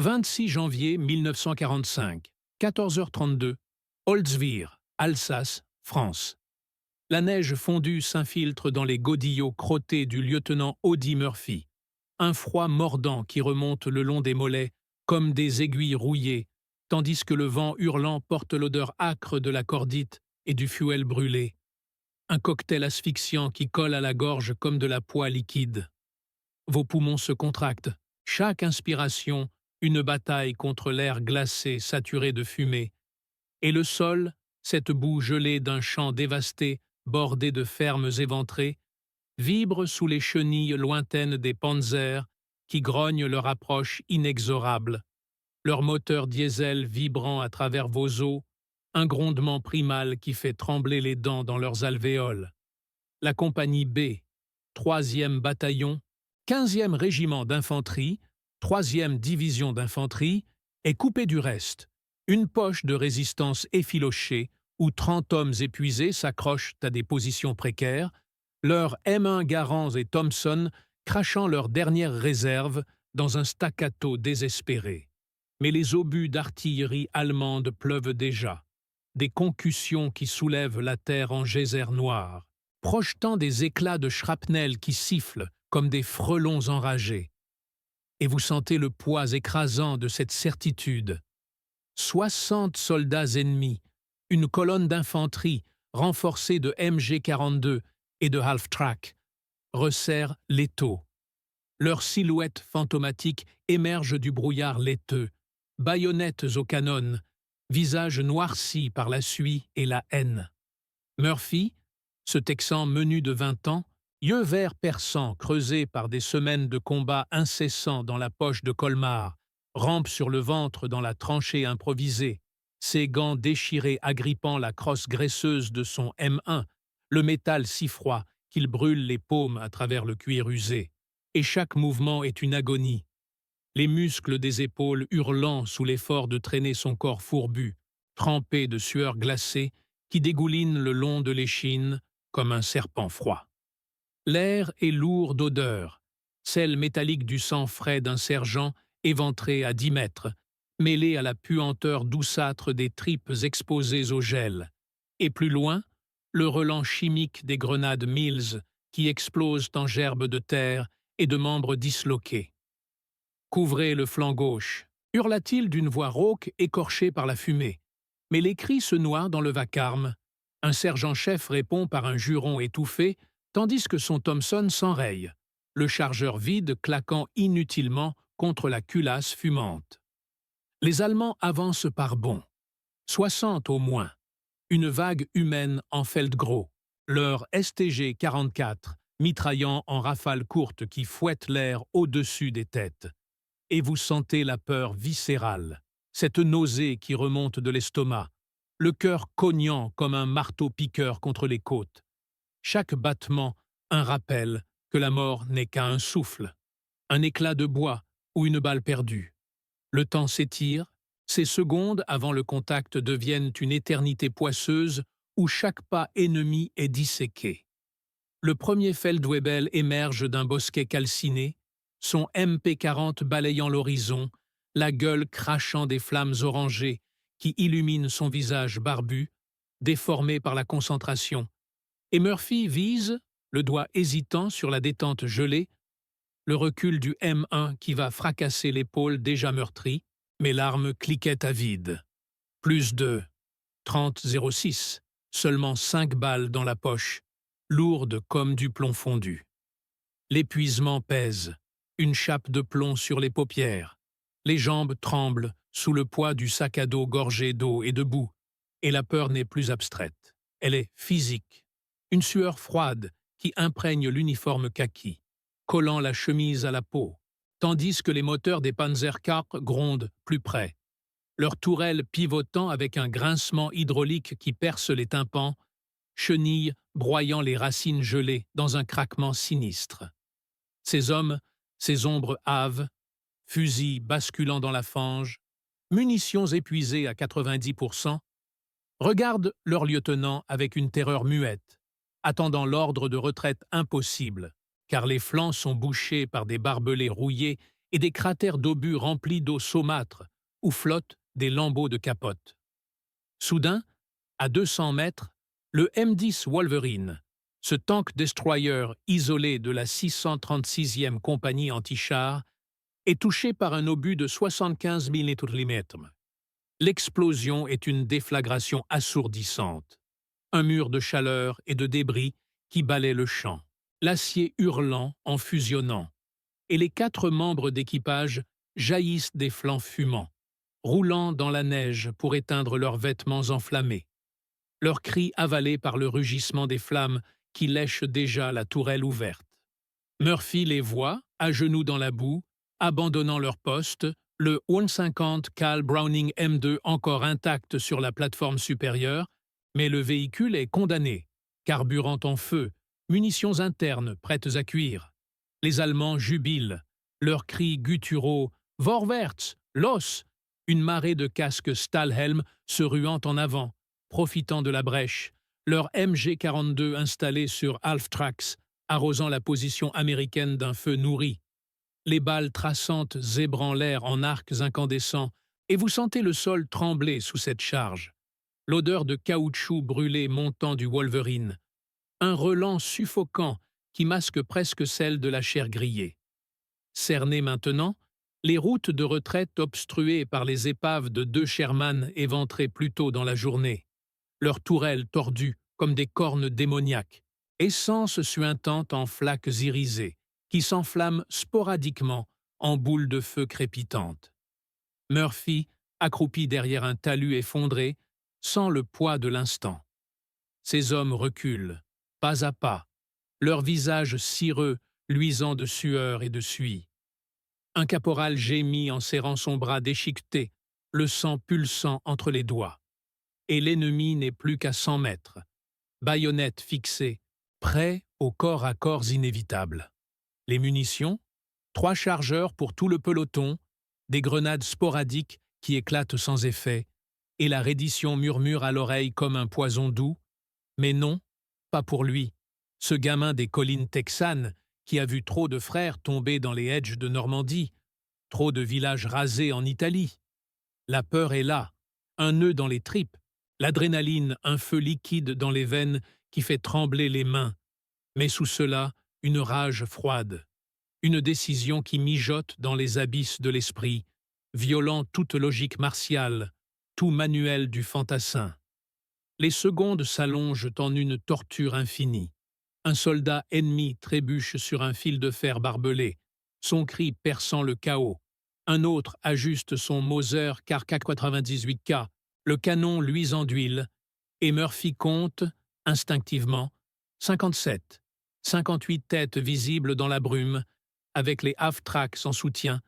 26 janvier 1945, 14h32, Holzwihr, Alsace, France. La neige fondue s'infiltre dans les godillots crottés du lieutenant Audie Murphy. Un froid mordant qui remonte le long des mollets comme des aiguilles rouillées, tandis que le vent hurlant porte l'odeur âcre de la cordite et du fuel brûlé. Un cocktail asphyxiant qui colle à la gorge comme de la poix liquide. Vos poumons se contractent. Chaque inspiration, une bataille contre l'air glacé saturé de fumée. Et le sol, cette boue gelée d'un champ dévasté, bordé de fermes éventrées, vibre sous les chenilles lointaines des panzers qui grognent leur approche inexorable, leur moteur diesel vibrant à travers vos os, un grondement primal qui fait trembler les dents dans leurs alvéoles. La compagnie B, 3e bataillon, 15e régiment d'infanterie, 3e division d'infanterie, est coupée du reste, une poche de résistance effilochée où 30 hommes épuisés s'accrochent à des positions précaires, leurs M1 Garand et Thompson crachant leurs dernières réserves dans un staccato désespéré. Mais les obus d'artillerie allemande pleuvent déjà, des concussions qui soulèvent la terre en geysers noirs, projetant des éclats de shrapnel qui sifflent comme des frelons enragés. Et vous sentez le poids écrasant de cette certitude. 60 soldats ennemis, une colonne d'infanterie renforcée de MG-42 et de half-track, resserre l'étau. Leurs silhouettes fantomatiques émergent du brouillard laiteux, baïonnettes aux canons, visages noircis par la suie et la haine. Murphy, ce Texan menu de 20 ans, yeux verts perçants creusés par des semaines de combats incessants dans la poche de Colmar, rampe sur le ventre dans la tranchée improvisée, ses gants déchirés agrippant la crosse graisseuse de son M1, le métal si froid qu'il brûle les paumes à travers le cuir usé. Et chaque mouvement est une agonie. Les muscles des épaules hurlant sous l'effort de traîner son corps fourbu, trempé de sueur glacée, qui dégouline le long de l'échine comme un serpent froid. L'air est lourd d'odeur, celle métallique du sang frais d'un sergent éventré à 10 mètres, mêlé à la puanteur douceâtre des tripes exposées au gel. Et plus loin, le relent chimique des grenades Mills qui explosent en gerbes de terre et de membres disloqués. « Couvrez le flanc gauche », hurla-t-il d'une voix rauque écorchée par la fumée. Mais les cris se noient dans le vacarme. Un sergent-chef répond par un juron étouffé, tandis que son Thompson s'enraye, le chargeur vide claquant inutilement contre la culasse fumante. Les Allemands avancent par bonds. 60 au moins. Une vague humaine en Feldgros. Leur STG-44, mitraillant en rafales courtes qui fouettent l'air au-dessus des têtes. Et vous sentez la peur viscérale, cette nausée qui remonte de l'estomac, le cœur cognant comme un marteau-piqueur contre les côtes. Chaque battement, un rappel que la mort n'est qu'à un souffle, un éclat de bois ou une balle perdue. Le temps s'étire, ces secondes avant le contact deviennent une éternité poisseuse où chaque pas ennemi est disséqué. Le premier Feldwebel émerge d'un bosquet calciné, son MP40 balayant l'horizon, la gueule crachant des flammes orangées qui illuminent son visage barbu, déformé par la concentration. Et Murphy vise, le doigt hésitant sur la détente gelée, le recul du M1 qui va fracasser l'épaule déjà meurtrie, mais l'arme cliquait à vide. Plus de 30,06, seulement 5 balles dans la poche, lourdes comme du plomb fondu. L'épuisement pèse, une chape de plomb sur les paupières. Les jambes tremblent sous le poids du sac à dos gorgé d'eau et de boue, et la peur n'est plus abstraite. Elle est physique. Une sueur froide qui imprègne l'uniforme kaki, collant la chemise à la peau, tandis que les moteurs des Panzerkar grondent plus près. Leurs tourelles pivotant avec un grincement hydraulique qui perce les tympans, chenilles broyant les racines gelées dans un craquement sinistre. Ces hommes, ces ombres hâves, fusils basculant dans la fange, munitions épuisées à 90%, regardent leur lieutenant avec une terreur muette, attendant l'ordre de retraite impossible, car les flancs sont bouchés par des barbelés rouillés et des cratères d'obus remplis d'eau saumâtre où flottent des lambeaux de capote. Soudain, à 200 mètres, le M10 Wolverine, ce tank destroyer isolé de la 636e compagnie anti-char, est touché par un obus de 75 mm. L'explosion est une déflagration assourdissante. Un mur de chaleur et de débris qui balaie le champ, l'acier hurlant en fusionnant, et les 4 membres d'équipage jaillissent des flancs fumants, roulant dans la neige pour éteindre leurs vêtements enflammés, leurs cris avalés par le rugissement des flammes qui lèchent déjà la tourelle ouverte. Murphy les voit, à genoux dans la boue, abandonnant leur poste, le 150 Cal Browning M2 encore intact sur la plateforme supérieure, mais le véhicule est condamné, carburant en feu, munitions internes prêtes à cuire. Les Allemands jubilent, leurs cris gutturaux « Vorwärts, los !» une marée de casques Stahlhelm se ruant en avant, profitant de la brèche, leur MG-42 installé sur half-tracks, arrosant la position américaine d'un feu nourri. Les balles traçantes zébrant l'air en arcs incandescents, et vous sentez le sol trembler sous cette charge. L'odeur de caoutchouc brûlé montant du Wolverine. Un relent suffocant qui masque presque celle de la chair grillée. Cernées maintenant, les routes de retraite obstruées par les épaves de 2 Sherman éventrées plus tôt dans la journée, leurs tourelles tordues comme des cornes démoniaques, essence suintante en flaques irisées, qui s'enflamment sporadiquement en boules de feu crépitantes. Murphy, accroupi derrière un talus effondré, sent le poids de l'instant. Ces hommes reculent, pas à pas, leurs visages cireux, luisants de sueur et de suie. Un caporal gémit en serrant son bras déchiqueté, le sang pulsant entre les doigts. Et l'ennemi n'est plus qu'à 100 mètres, baïonnette fixée, prêt au corps à corps inévitable. Les munitions, 3 chargeurs pour tout le peloton, des grenades sporadiques qui éclatent sans effet, et la reddition murmure à l'oreille comme un poison doux. Mais non, pas pour lui, ce gamin des collines texanes qui a vu trop de frères tomber dans les hedges de Normandie, trop de villages rasés en Italie. La peur est là, un nœud dans les tripes, l'adrénaline, un feu liquide dans les veines qui fait trembler les mains, mais sous cela, une rage froide, une décision qui mijote dans les abysses de l'esprit, violant toute logique martiale, tout manuel du fantassin. Les secondes s'allongent en une torture infinie. Un soldat ennemi trébuche sur un fil de fer barbelé, son cri perçant le chaos. Un autre ajuste son Mauser KK-98K, le canon luisant d'huile, et Murphy compte, instinctivement, 57, 58 têtes visibles dans la brume, avec les half-tracks en soutien,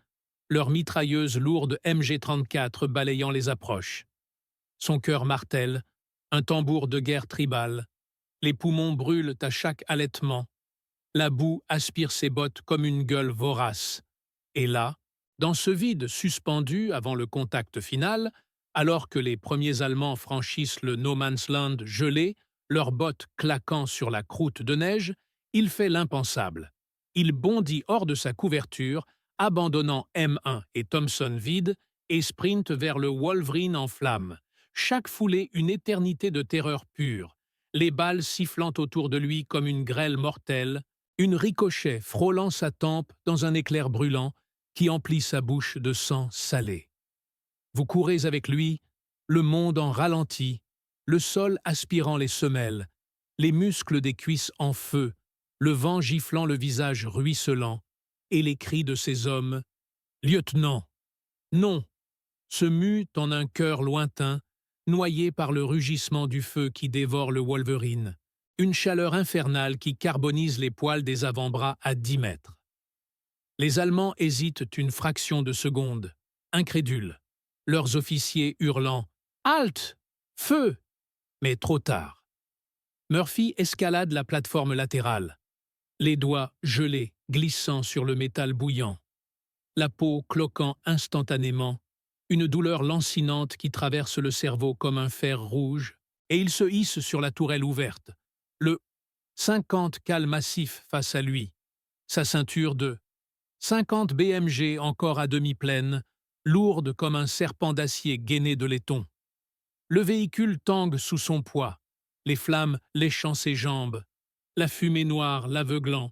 leurs mitrailleuses lourdes MG-34 balayant les approches. Son cœur martèle, un tambour de guerre tribale, les poumons brûlent à chaque halètement, la boue aspire ses bottes comme une gueule vorace. Et là, dans ce vide suspendu avant le contact final, alors que les premiers Allemands franchissent le No Man's Land gelé, leurs bottes claquant sur la croûte de neige, il fait l'impensable. Il bondit hors de sa couverture, abandonnant M1 et Thompson vides, et sprinte vers le Wolverine en flammes. Chaque foulée une éternité de terreur pure, les balles sifflant autour de lui comme une grêle mortelle, une ricochet frôlant sa tempe dans un éclair brûlant qui emplit sa bouche de sang salé. Vous courez avec lui, le monde en ralenti, le sol aspirant les semelles, les muscles des cuisses en feu, le vent giflant le visage ruisselant, et les cris de ces hommes « Lieutenant ! Non !» se muent en un chœur lointain, noyé par le rugissement du feu qui dévore le Wolverine, une chaleur infernale qui carbonise les poils des avant-bras à 10 mètres. Les Allemands hésitent une fraction de seconde, incrédules, leurs officiers hurlant « Halt ! Feu !» mais trop tard. Murphy escalade la plateforme latérale, les doigts gelés, glissant sur le métal bouillant, la peau cloquant instantanément, une douleur lancinante qui traverse le cerveau comme un fer rouge, et il se hisse sur la tourelle ouverte, le 50 cal massif face à lui, sa ceinture de 50 BMG encore à demi pleine, lourde comme un serpent d'acier gainé de laiton. Le véhicule tangue sous son poids, les flammes léchant ses jambes, la fumée noire l'aveuglant,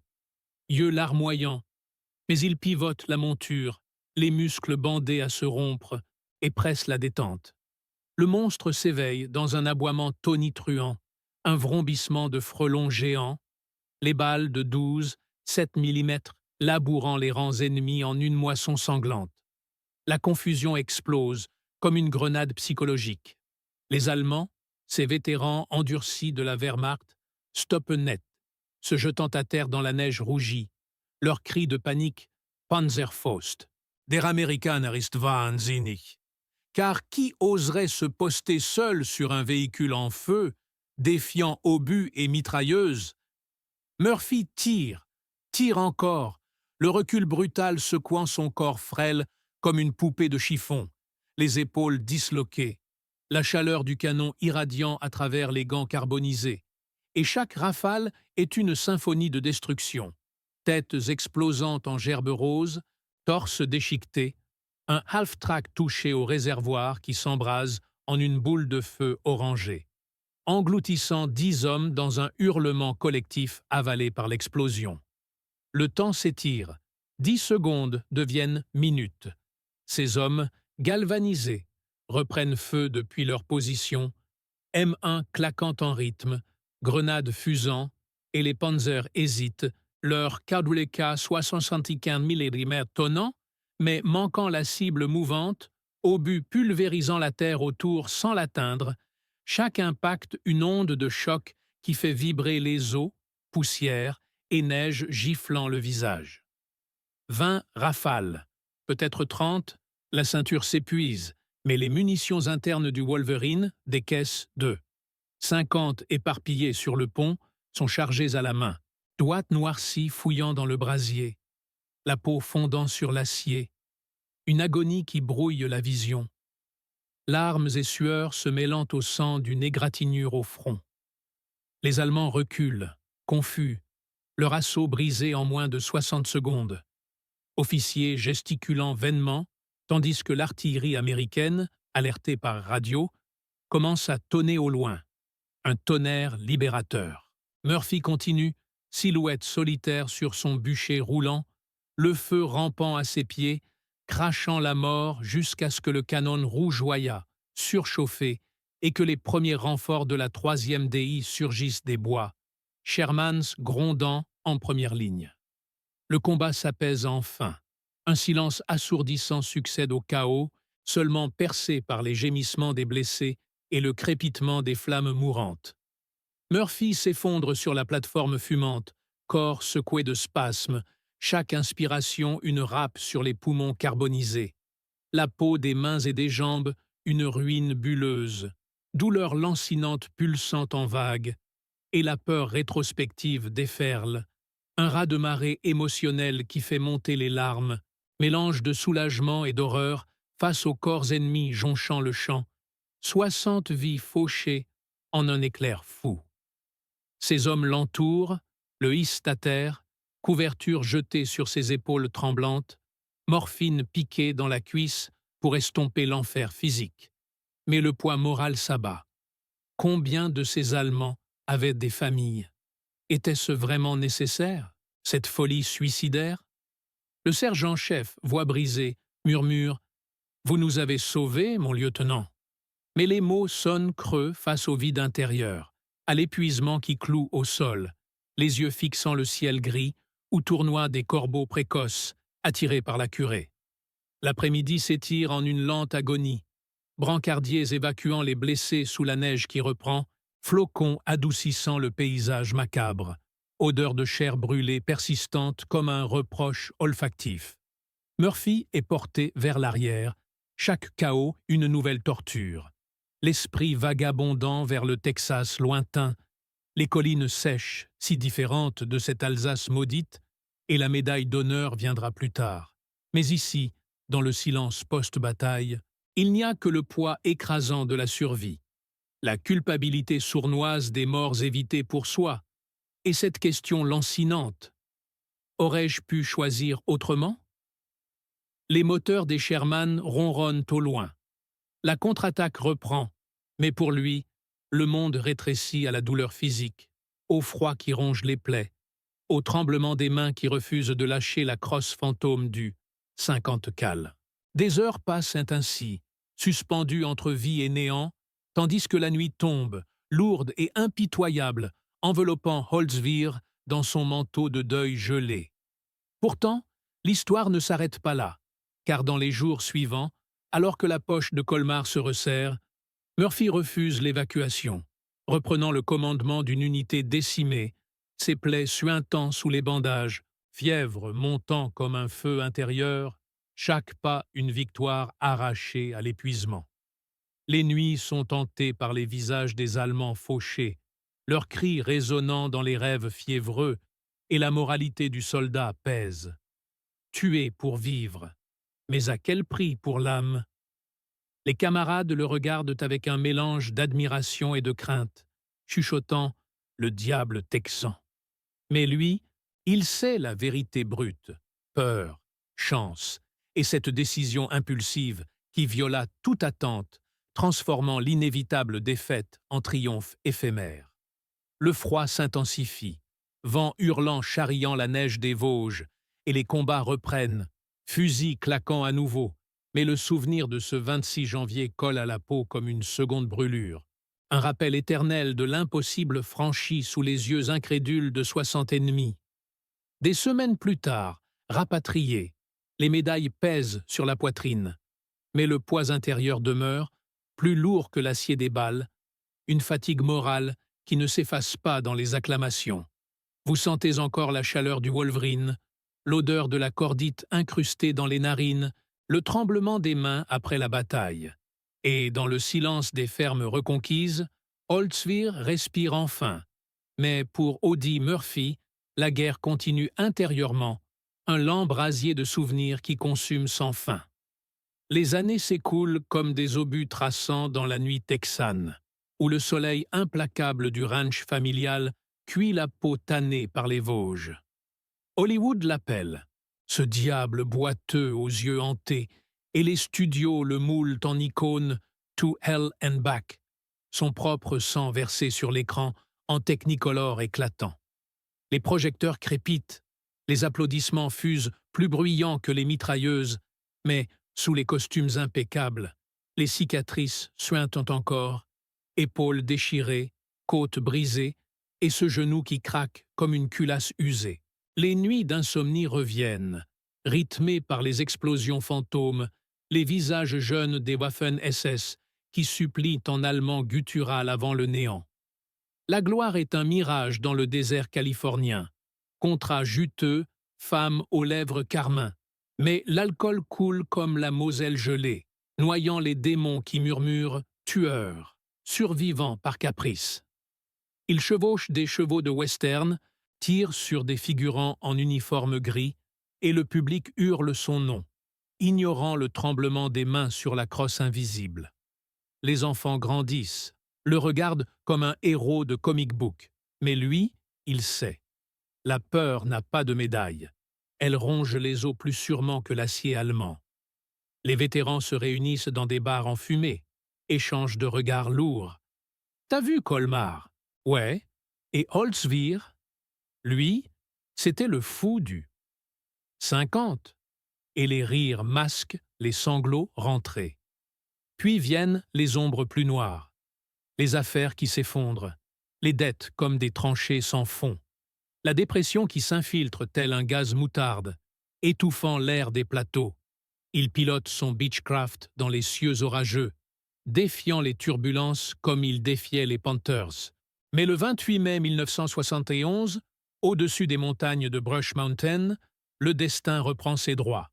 yeux larmoyants, mais il pivote la monture, les muscles bandés à se rompre, et presse la détente. Le monstre s'éveille dans un aboiement tonitruant, un vrombissement de frelons géants, les balles de 12, 7 millimètres labourant les rangs ennemis en une moisson sanglante. La confusion explose comme une grenade psychologique. Les Allemands, ces vétérans endurcis de la Wehrmacht, stoppent net, se jetant à terre dans la neige rougie. Leur cri de panique « Panzerfaust » Der Amerikaner ist wahnsinnig. Car qui oserait se poster seul sur un véhicule en feu, défiant obus et mitrailleuses? Murphy tire, tire encore, le recul brutal secouant son corps frêle comme une poupée de chiffon, les épaules disloquées, la chaleur du canon irradiant à travers les gants carbonisés. Et chaque rafale est une symphonie de destruction. Têtes explosantes en gerbes roses, torses déchiquetés, un half-track touché au réservoir qui s'embrase en une boule de feu orangée, engloutissant 10 hommes dans un hurlement collectif avalé par l'explosion. Le temps s'étire, 10 secondes deviennent minutes. Ces hommes, galvanisés, reprennent feu depuis leur position, M1 claquant en rythme, grenades fusant, et les Panzers hésitent, leur Kaduleka 75 mm tonnant, mais manquant la cible mouvante, obus pulvérisant la terre autour sans l'atteindre, chaque impact une onde de choc qui fait vibrer les os, poussière et neige giflant le visage. 20 rafales, peut-être 30, la ceinture s'épuise, mais les munitions internes du Wolverine décaissent 2. 50 éparpillées sur le pont sont chargées à la main, doigts noircis fouillant dans le brasier, la peau fondant sur l'acier, une agonie qui brouille la vision. Larmes et sueurs se mêlant au sang d'une égratignure au front. Les Allemands reculent, confus, leur assaut brisé en moins de 60 secondes. Officiers gesticulant vainement, tandis que l'artillerie américaine, alertée par radio, commence à tonner au loin. Un tonnerre libérateur. Murphy continue, silhouette solitaire sur son bûcher roulant, le feu rampant à ses pieds, crachant la mort jusqu'à ce que le canon rougeoyât, surchauffé, et que les premiers renforts de la 3e DI surgissent des bois, Shermans grondant en première ligne. Le combat s'apaise enfin. Un silence assourdissant succède au chaos, seulement percé par les gémissements des blessés et le crépitement des flammes mourantes. Murphy s'effondre sur la plateforme fumante, corps secoué de spasmes, chaque inspiration une râpe sur les poumons carbonisés. La peau des mains et des jambes, une ruine bulleuse. Douleur lancinante pulsant en vagues. Et la peur rétrospective déferle. Un raz-de-marée émotionnel qui fait monter les larmes, mélange de soulagement et d'horreur face aux corps ennemis jonchant le champ. 60 vies fauchées en un éclair fou. Ces hommes l'entourent, le hissent à terre, couverture jetée sur ses épaules tremblantes, morphine piquée dans la cuisse pour estomper l'enfer physique. Mais le poids moral s'abat. Combien de ces Allemands avaient des familles? Était-ce vraiment nécessaire, cette folie suicidaire? Le sergent-chef, voix brisée, murmure « Vous nous avez sauvés, mon lieutenant ». Mais les mots sonnent creux face au vide intérieur, à l'épuisement qui cloue au sol, les yeux fixant le ciel gris où tournoient des corbeaux précoces, attirés par la curée. L'après-midi s'étire en une lente agonie, brancardiers évacuant les blessés sous la neige qui reprend, flocons adoucissant le paysage macabre, odeur de chair brûlée persistante comme un reproche olfactif. Murphy est porté vers l'arrière, chaque chaos une nouvelle torture. L'esprit vagabondant vers le Texas lointain, les collines sèches, si différentes de cette Alsace maudite, et la médaille d'honneur viendra plus tard. Mais ici, dans le silence post-bataille, il n'y a que le poids écrasant de la survie, la culpabilité sournoise des morts évitées pour soi, et cette question lancinante. Aurais-je pu choisir autrement? Les moteurs des Sherman ronronnent au loin. La contre-attaque reprend, mais pour lui, le monde rétrécit à la douleur physique, au froid qui ronge les plaies, au tremblement des mains qui refusent de lâcher la crosse fantôme du 50 cal. Des heures passent ainsi, suspendues entre vie et néant, tandis que la nuit tombe, lourde et impitoyable, enveloppant Holzwir dans son manteau de deuil gelé. Pourtant, l'histoire ne s'arrête pas là, car dans les jours suivants, alors que la poche de Colmar se resserre, Murphy refuse l'évacuation, reprenant le commandement d'une unité décimée, ses plaies suintant sous les bandages, fièvre montant comme un feu intérieur, chaque pas une victoire arrachée à l'épuisement. Les nuits sont hantées par les visages des Allemands fauchés, leurs cris résonnant dans les rêves fiévreux, et la moralité du soldat pèse. Tuer pour vivre, mais à quel prix pour l'âme? Les camarades le regardent avec un mélange d'admiration et de crainte, chuchotant « le diable texan ». Mais lui, il sait la vérité brute, peur, chance, et cette décision impulsive qui viola toute attente, transformant l'inévitable défaite en triomphe éphémère. Le froid s'intensifie, vent hurlant charriant la neige des Vosges, et les combats reprennent, fusils claquant à nouveau, mais le souvenir de ce 26 janvier colle à la peau comme une seconde brûlure. Un rappel éternel de l'impossible franchi sous les yeux incrédules de 60 ennemis. Des semaines plus tard, rapatriés, les médailles pèsent sur la poitrine, mais le poids intérieur demeure, plus lourd que l'acier des balles, une fatigue morale qui ne s'efface pas dans les acclamations. Vous sentez encore la chaleur du Wolverine, l'odeur de la cordite incrustée dans les narines, le tremblement des mains après la bataille. Et dans le silence des fermes reconquises, Holzwir respire enfin. Mais pour Audie Murphy, la guerre continue intérieurement, un lent brasier de souvenirs qui consume sans fin. Les années s'écoulent comme des obus traçants dans la nuit texane, où le soleil implacable du ranch familial cuit la peau tannée par les Vosges. Hollywood l'appelle, ce diable boiteux aux yeux hantés, et les studios le moulent en icône « To Hell and Back », son propre sang versé sur l'écran en technicolor éclatant. Les projecteurs crépitent, les applaudissements fusent plus bruyants que les mitrailleuses, mais, sous les costumes impeccables, les cicatrices suintent encore, épaules déchirées, côtes brisées, et ce genou qui craque comme une culasse usée. Les nuits d'insomnie reviennent, rythmées par les explosions fantômes, les visages jeunes des Waffen-SS qui supplient en allemand guttural avant le néant. La gloire est un mirage dans le désert californien, contrat juteux, femme aux lèvres carmin, mais l'alcool coule comme la Moselle gelée, noyant les démons qui murmurent « tueurs », survivants par caprice. Il chevauche des chevaux de western, tire sur des figurants en uniforme gris, et le public hurle son nom, ignorant le tremblement des mains sur la crosse invisible. Les enfants grandissent, le regardent comme un héros de comic book, mais lui, il sait. La peur n'a pas de médaille. Elle ronge les os plus sûrement que l'acier allemand. Les vétérans se réunissent dans des bars enfumés, échangent de regards lourds. « T'as vu Colmar ?»« Ouais. » Et Holzwir ? Lui, c'était le fou du 50, et les rires masquent les sanglots rentrés. Puis viennent les ombres plus noires, les affaires qui s'effondrent, les dettes comme des tranchées sans fond, la dépression qui s'infiltre tel un gaz moutarde, étouffant l'air des plateaux. Il pilote son Beechcraft dans les cieux orageux, défiant les turbulences comme il défiait les Panthers. Mais le 28 mai 1971, au-dessus des montagnes de Brush Mountain, le destin reprend ses droits.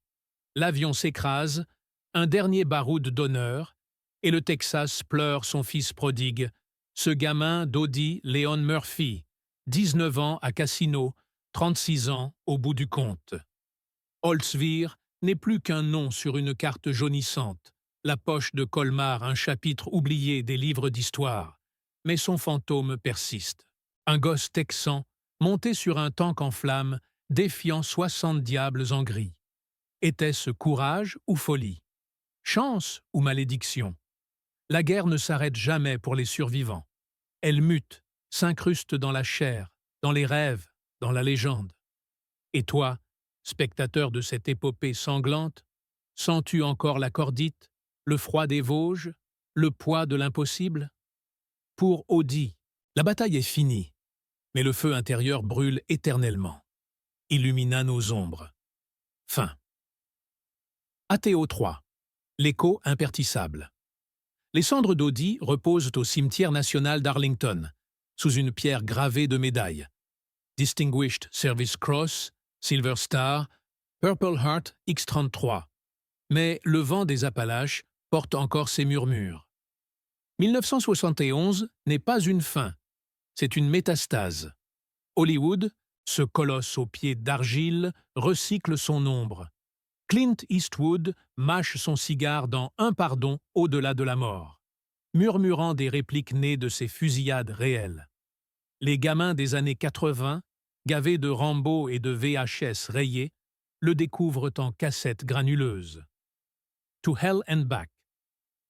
L'avion s'écrase, un dernier baroud d'honneur, et le Texas pleure son fils prodigue, ce gamin d'Audie Leon Murphy, 19 ans à Cassino, 36 ans au bout du compte. Holzwir n'est plus qu'un nom sur une carte jaunissante, la poche de Colmar un chapitre oublié des livres d'histoire, mais son fantôme persiste. Un gosse texan, monté sur un tank en flammes, défiant 60 diables en gris. Était-ce courage ou folie? Chance ou malédiction? La guerre ne s'arrête jamais pour les survivants. Elle mute, s'incruste dans la chair, dans les rêves, dans la légende. Et toi, spectateur de cette épopée sanglante, sens-tu encore la cordite, le froid des Vosges, le poids de l'impossible? Pour Odie, la bataille est finie, mais le feu intérieur brûle éternellement. Illumina nos ombres. Fin. Athéo 3. L'écho impertissable. Les cendres d'Odie reposent au cimetière national d'Arlington, sous une pierre gravée de médailles. Distinguished Service Cross, Silver Star, Purple Heart X-33. Mais le vent des Appalaches porte encore ses murmures. 1971 n'est pas une fin, c'est une métastase. Hollywood, ce colosse aux pieds d'argile, recycle son ombre. Clint Eastwood mâche son cigare dans Un pardon au-delà de la mort, murmurant des répliques nées de ces fusillades réelles. Les gamins des années 80, gavés de Rambo et de VHS rayés, le découvrent en cassette granuleuse. To Hell and Back,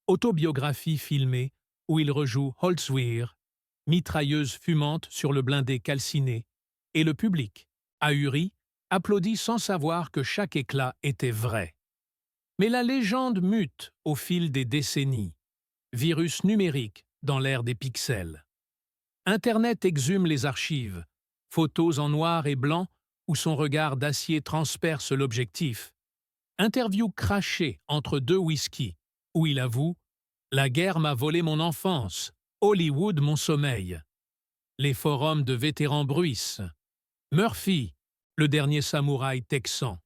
autobiographie filmée où il rejoue Holzwir, mitrailleuse fumante sur le blindé calciné, et le public, ahuri, applaudit sans savoir que chaque éclat était vrai. Mais la légende mute au fil des décennies. Virus numérique dans l'ère des pixels. Internet exhume les archives, photos en noir et blanc où son regard d'acier transperce l'objectif. Interview crachée entre deux whisky, où il avoue « La guerre m'a volé mon enfance, Hollywood mon sommeil ». Les forums de vétérans bruissent. Murphy, le dernier samouraï texan.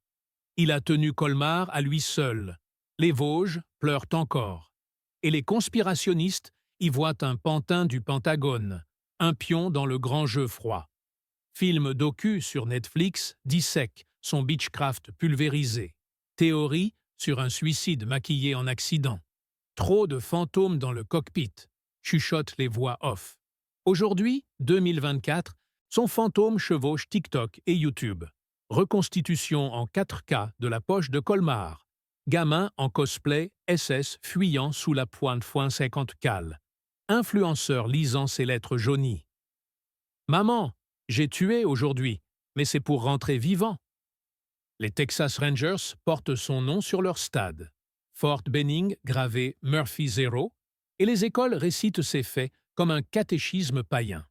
Il a tenu Colmar à lui seul. Les Vosges pleurent encore. Et les conspirationnistes y voient un pantin du Pentagone, un pion dans le grand jeu froid. Film docu sur Netflix dissèque son Beechcraft pulvérisé. Théorie sur un suicide maquillé en accident. Trop de fantômes dans le cockpit, chuchotent les voix off. Aujourd'hui, 2024, son fantôme chevauche TikTok et YouTube. Reconstitution en 4K de la poche de Colmar. Gamin en cosplay SS fuyant sous la pointe .50 cal. Influenceur lisant ses lettres jaunies. Maman, j'ai tué aujourd'hui, mais c'est pour rentrer vivant. Les Texas Rangers portent son nom sur leur stade. Fort Benning gravé Murphy 0, et les écoles récitent ces faits comme un catéchisme païen.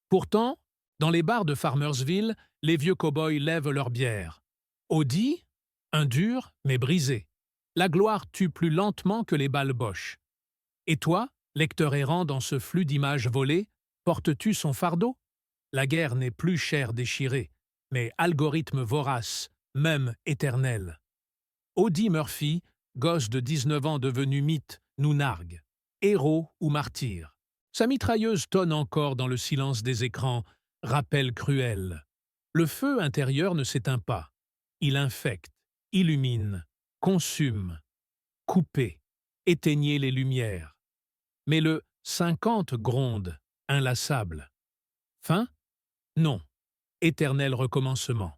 Pourtant, dans les bars de Farmersville, les vieux cow-boys lèvent leur bière. Odie, un dur mais brisé. La gloire tue plus lentement que les balles Bosch. Et toi, lecteur errant dans ce flux d'images volées, portes-tu son fardeau? La guerre n'est plus chair déchirée, mais algorithme vorace, même éternel. Odie Murphy, gosse de 19 ans devenu mythe, nous nargue. Héros ou martyr. Sa mitrailleuse tonne encore dans le silence des écrans, rappel cruel. Le feu intérieur ne s'éteint pas. Il infecte, illumine, consume. Coupez, éteignez les lumières. Mais le 50 gronde, inlassable. Fin? Non. Éternel recommencement.